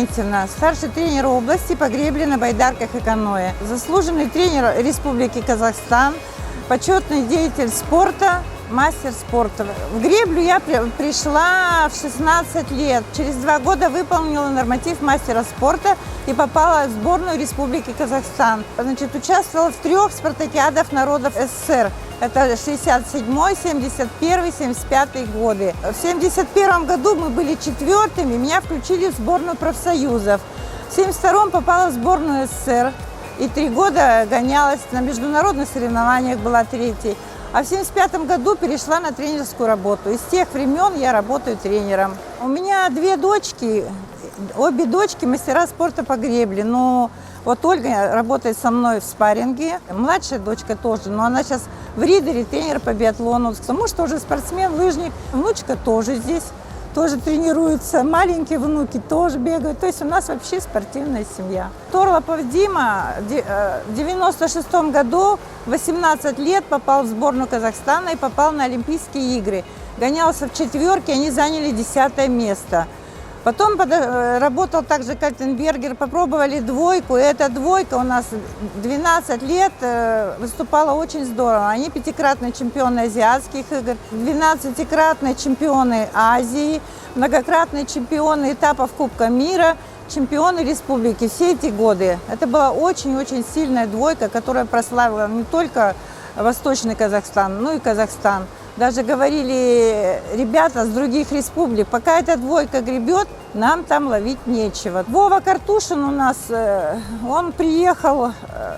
Клементьевна, старший тренер области по гребле на байдарках и каноэ, заслуженный тренер Республики Казахстан, почетный деятель спорта, мастер спорта. В греблю я пришла в 16 лет. Через 2 года выполнила норматив мастера спорта и попала в сборную Республики Казахстан. Значит, участвовала в 3 спартакиадах народов СССР. Это 67-й, 71-й, 75-й годы. В 71 году мы были 4-ми, меня включили в сборную профсоюзов. В 72-м попала в сборную СССР. И 3 года гонялась на международных соревнованиях, была 3-й. А в 1975 году перешла на тренерскую работу. И с тех времен я работаю тренером. У меня 2 дочки, обе дочки мастера спорта по гребле. Но вот Ольга работает со мной в спарринге, младшая дочка тоже, но она сейчас в Ридере тренер по биатлону. Муж тоже спортсмен, лыжник, внучка тоже здесь. Тоже тренируются, маленькие внуки тоже бегают. То есть у нас вообще спортивная семья. Торлапов Дима в 96 году, 18 лет, попал в сборную Казахстана и попал на Олимпийские игры. Гонялся в 4-ке, они заняли 10-е место. Потом работал также Кальтенбергер, попробовали 2-ку. И эта 2-ка у нас 12 лет выступала очень здорово. Они 5-кратные чемпионы азиатских игр, 12-кратные чемпионы Азии, многократные чемпионы этапов Кубка мира, чемпионы республики. Все эти годы. Это была очень-очень сильная 2-ка, которая прославила не только Восточный Казахстан, но и Казахстан. Даже говорили ребята с других республик, пока эта 2-ка гребет, нам там ловить нечего. Вова Картушин у нас, он приехал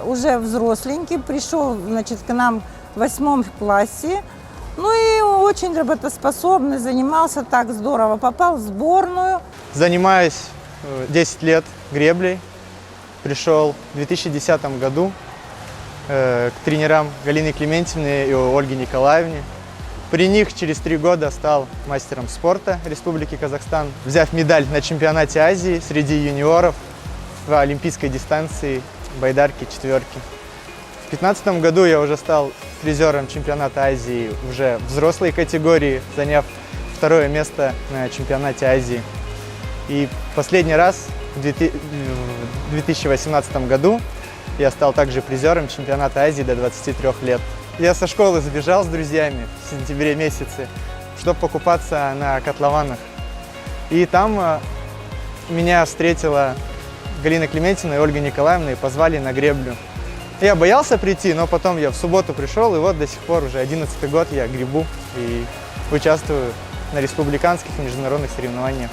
уже взросленький, пришел, значит, к нам в 8 классе. Ну и очень работоспособный, занимался так здорово, попал в сборную. Занимаюсь 10 лет греблей, пришел в 2010 году к тренерам Галине Клементьевне и Ольге Николаевне. При них через 3 года стал мастером спорта Республики Казахстан, взяв медаль на чемпионате Азии среди юниоров в олимпийской дистанции байдарки 4-ки. В 2015 году я уже стал призером чемпионата Азии уже в взрослой категории, заняв 2-е место на чемпионате Азии. И последний раз в 2018 году я стал также призером чемпионата Азии до 23 лет. Я со школы сбежал с друзьями в сентябре месяце, чтобы покупаться на котлованах. И там меня встретила Галина Клементьевна и Ольга Николаевна и позвали на греблю. Я боялся прийти, но потом я в субботу пришел, и вот до сих пор уже 11-й год я гребу и участвую на республиканских и международных соревнованиях.